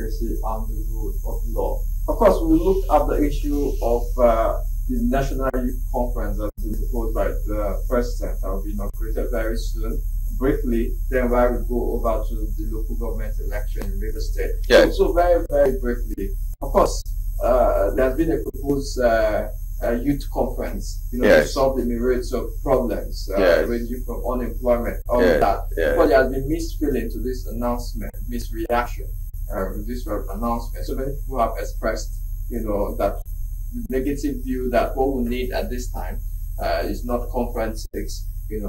democracy and the rule of law. Of course, we look at the issue of the National Youth Conference that's been proposed by the President that will be inaugurated very soon. Briefly, then while we go over to the local government election in Rivers State. Yes. So very, very briefly, of course, there has been a proposed youth conference, to solve the myriads of problems ranging from unemployment, all of that. But there has been mixed feeling to this announcement, mixed reaction to this announcement. So many people have expressed, that the negative view that what we need at this time is not Conference 6,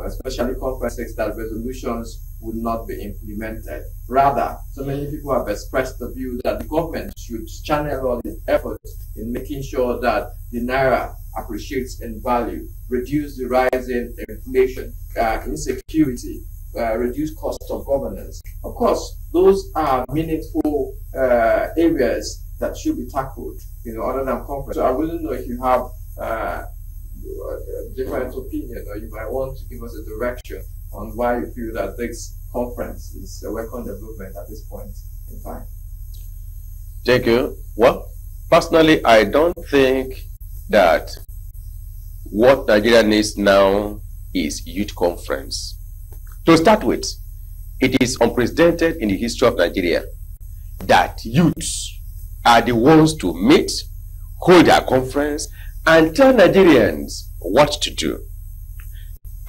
especially Conference 6, that resolutions would not be implemented. Rather, so many people have expressed the view that the government should channel all its efforts in making sure that the Naira appreciates in value, reduce the rising inflation, insecurity, reduce cost of governance. Of course, those are meaningful areas that should be tackled, other than conference. So I wouldn't know if you have a different opinion, or you might want to give us a direction on why you feel that this conference is a welcome development at this point in time. Thank you. Well, personally, I don't think that what Nigeria needs now is youth conference. To start with, it is unprecedented in the history of Nigeria that youths are the ones to meet, hold their conference, and tell Nigerians what to do.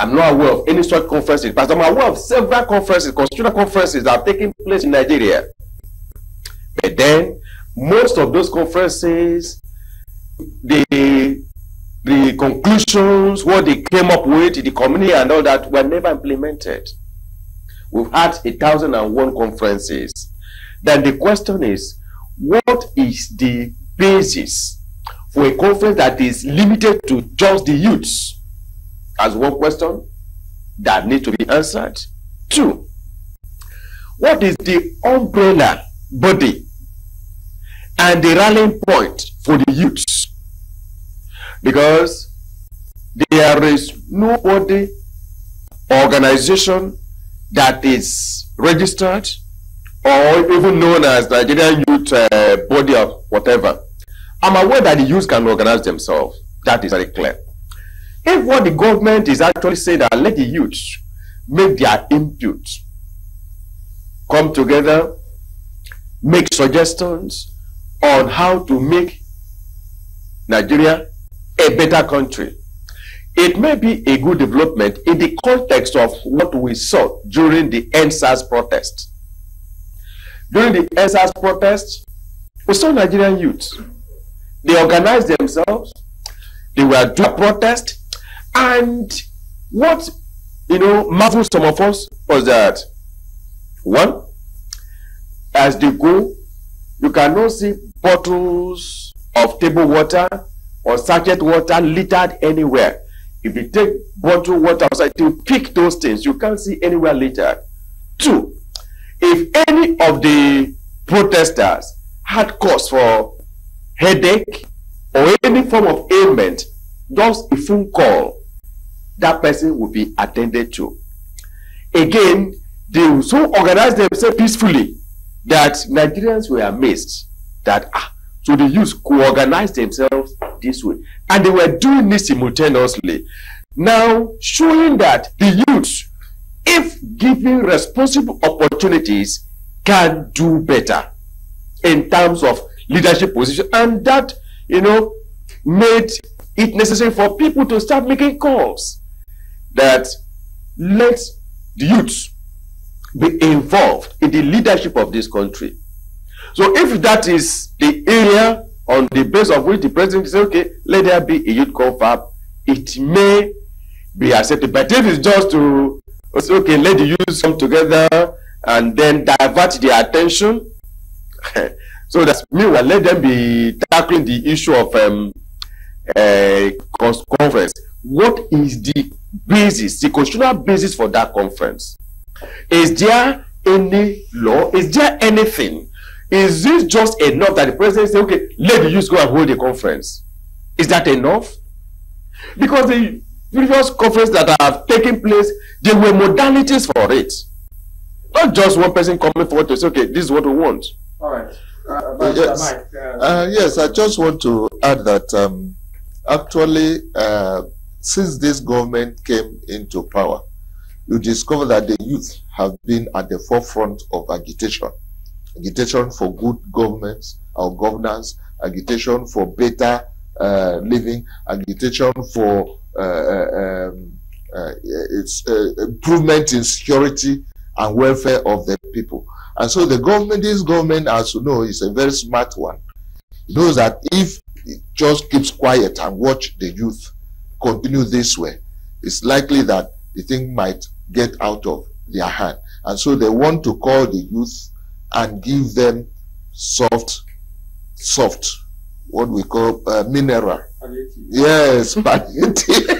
I'm not aware of any such conferences, but I'm aware of several conferences, constitutional conferences that are taking place in Nigeria. But then, most of those conferences, the conclusions, what they came up with, the community and all that, were never implemented. We've had 1,001 conferences. Then the question is, what is the basis for a conference that is limited to just the youths? As one question that needs to be answered. Two, what is the umbrella body and the rallying point for the youths? Because there is no body, organization that is registered or even known as Nigerian Youth Body or whatever. I'm aware that the youths can organize themselves. That is very clear. If what the government is actually saying that let the youths make their input, come together, make suggestions on how to make Nigeria a better country, it may be a good development in the context of what we saw during the EndSARS protest. During the EndSARS protest, we saw Nigerian youths. They organized themselves, they were doing a protest, and what marveled some of us was that, one, as they go, you cannot see bottles of table water or sachet water littered anywhere. If you take bottled water outside to pick those things, you can't see anywhere littered. Two, if any of the protesters had cause for headache or any form of ailment, just a phone call, that person will be attended to. Again, they so organized themselves peacefully that Nigerians were amazed that so the youth could organize themselves this way, and they were doing this simultaneously. Now showing that the youth, if given responsible opportunities, can do better in terms of leadership position, and that made it necessary for people to start making calls that let the youth be involved in the leadership of this country. So if that is the area on the basis of which the president says, okay, let there be a youth confab, it may be accepted. But if it's just to say, okay, let the youth come together and then divert their attention, so that meanwhile let them be tackling the issue of conference. What is the basis, the constitutional basis for that conference? Is there any law? Is there anything? Is this just enough that the president say, okay, let the youth go and hold a conference? Is that enough? Because the previous conference that have taken place, there were modalities for it. Not just one person coming forward to say, okay, this is what we want. All right. Yes, I just want to add that actually, since this government came into power, you discover that the youth have been at the forefront of agitation for good governance or governance, agitation for better living, agitation for improvement in security and welfare of the people. And so this government, as you know, is a very smart one. It knows that if it just keeps quiet and watch the youth continue this way, it's likely that the thing might get out of their hand. And so they want to call the youth and give them soft, what we call mineral. Yes, palliative.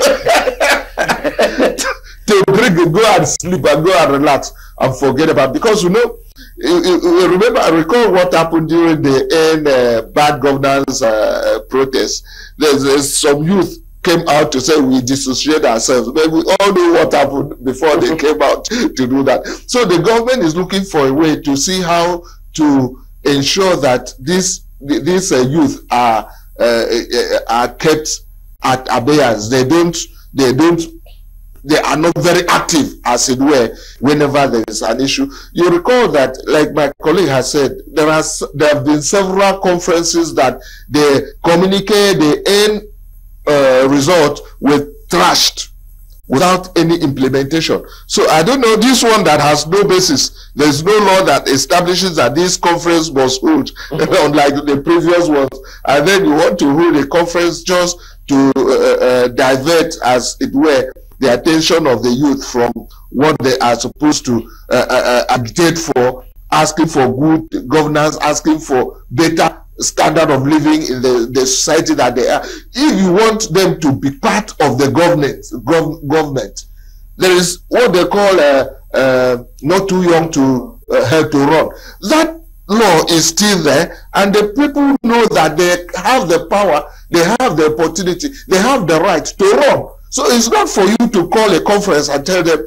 To bring it, go and sleep and go and relax and forget about, because you know, I recall what happened during the bad governance protest. There's some youth came out to say we dissociate ourselves, but we all know what happened before they came out to do that. So the government is looking for a way to see how to ensure that these youth are kept at abeyance. They are not very active, as it were, whenever there is an issue. You recall that, like my colleague has said, there have been several conferences that they communicate the end result with trashed without any implementation. So I don't know, this one that has no basis, there's no law that establishes that this conference must hold, unlike the previous ones, and then you want to hold a conference just to divert, as it were, the attention of the youth from what they are supposed to agitate for, asking for good governance, asking for better standard of living in the society that they are. If you want them to be part of the government, there is what they call not too young to help to run. That law is still there, and the people know that they have the power, they have the opportunity, they have the right to run. So it's not for you to call a conference and tell them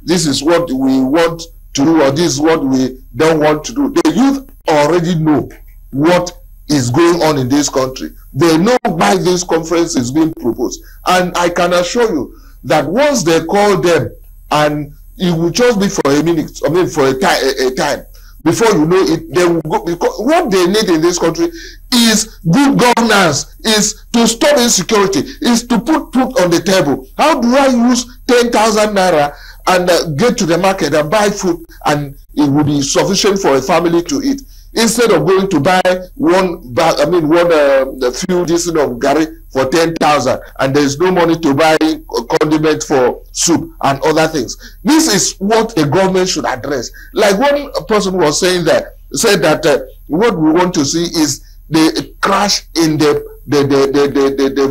this is what we want to do or this is what we don't want to do. The youth already know what is going on in this country. They know why this conference is being proposed. And I can assure you that once they call them, and it will just be for a minute, I mean for a time, before you know it, they will go, because what they need in this country is good governance, is to stop insecurity, is to put food on the table. How do I use 10,000 naira and get to the market and buy food, and it will be sufficient for a family to eat, instead of going to buy one few dishes of gari for 10,000, and there is no money to buy condiment for soup and other things. This is what the government should address. Like one person was saying there, said that what we want to see is the crash in the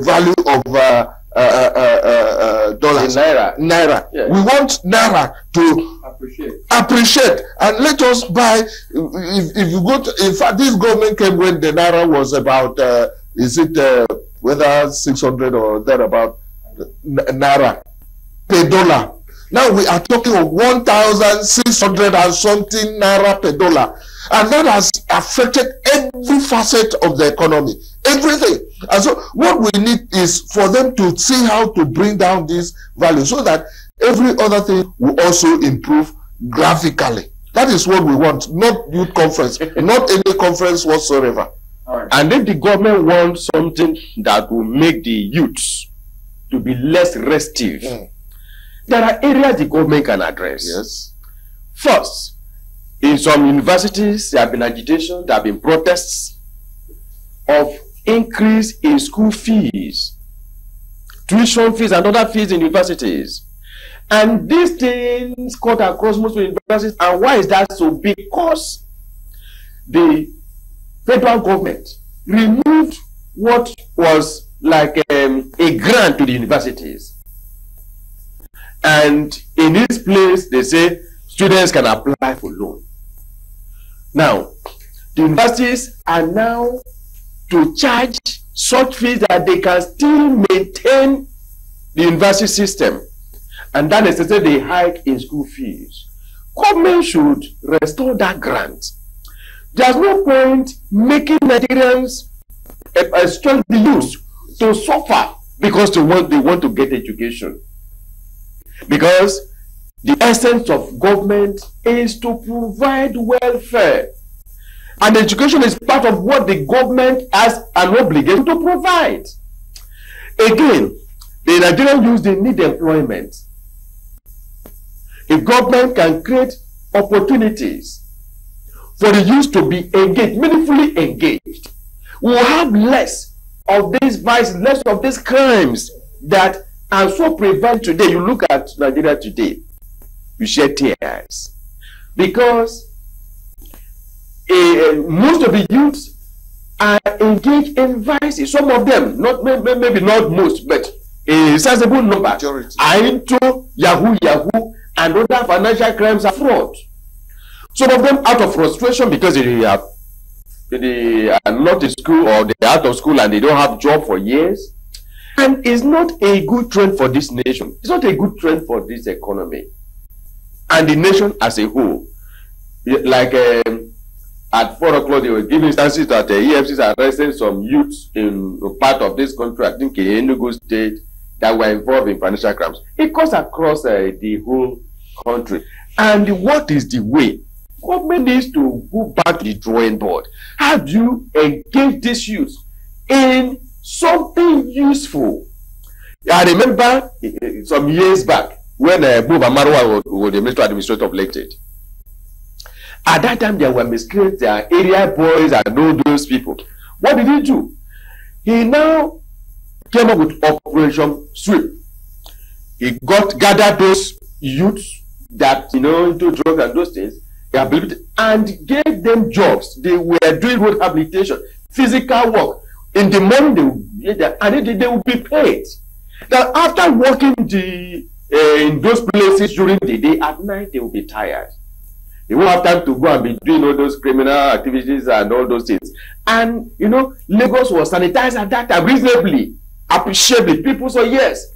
value of dollars, naira. Yes. We want naira to appreciate, and let us buy. If you go to, in fact, this government came when the naira was about whether 600 or thereabout naira per dollar. Now we are talking of 1,600 and something naira per dollar, and that has affected every facet of the economy, everything. And so what we need is for them to see how to bring down this value so that every other thing will also improve graphically. That is what we want, not youth conference, not any conference whatsoever. Right. And if the government wants something that will make the youths to be less restive, there are areas the government can address. Yes. First, in some universities, there have been agitation, there have been protests of increase in school fees, tuition fees and other fees in universities. And these things cut across most universities. And why is that so? Because the federal government removed what was like a grant to the universities. And in this place, they say students can apply for loan. Now, the universities are now to charge such fees that they can still maintain the university system. And that necessitates a hike in school fees. Government should restore that grant. There's no point making Nigerians strong the youth to suffer because they want to get education. Because the essence of government is to provide welfare. And education is part of what the government has an obligation to provide. Again, the Nigerian youth, they need employment. If government can create opportunities for the youth to be engaged, meaningfully engaged, we will have less of these vices, less of these crimes that are so prevalent today. You look at Nigeria today, you shed tears. Because most of the youths are engaged in vices. Some of them, maybe not most, but a sizable number are into Yahoo and other financial crimes and fraud. Some of them out of frustration because they are not in school, or they're out of school and they don't have a job for years. And it's not a good trend for this nation. It's not a good trend for this economy. And the nation as a whole. Like at 4 o'clock, they were giving instances that the EFCs are arresting some youths in part of this country, I think in Enugu State, that were involved in financial crimes. It goes across the whole country. And what is the way? Government needs to go back to the drawing board. How do you engage these youths in something useful? I remember some years back when Buba Marwa was the Minister Administrator of Elected. At that time, there were miscreants, area boys, and all those people. What did he do? He now came up with Operation Sweep. He gathered those youths that, into drugs and those things, and gave them jobs. They were doing road rehabilitation, physical work. In the morning, they would be paid. Now, after working in those places during the day, at night, they will be tired. They won't have time to go and be doing all those criminal activities and all those things. And, Lagos was sanitized at that time reasonably, appreciably. People say yes.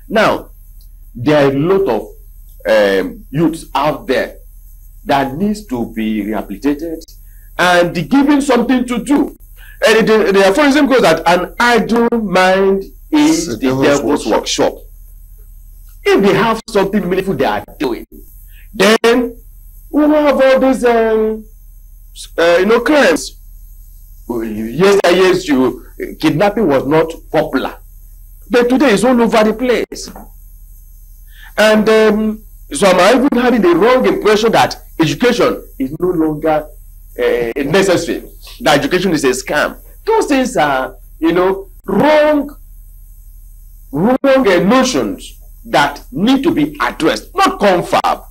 Now, there are a lot of youths out there that needs to be rehabilitated and given something to do. And the aphorism goes that an idle mind is the devil's workshop. If they have something meaningful they are doing, then we will have all these crimes. Years kidnapping was not popular, but today it's all over the place. And so I'm even having the wrong impression that education is no longer necessary. That education is a scam. Those things are, wrong notions that need to be addressed, not confab.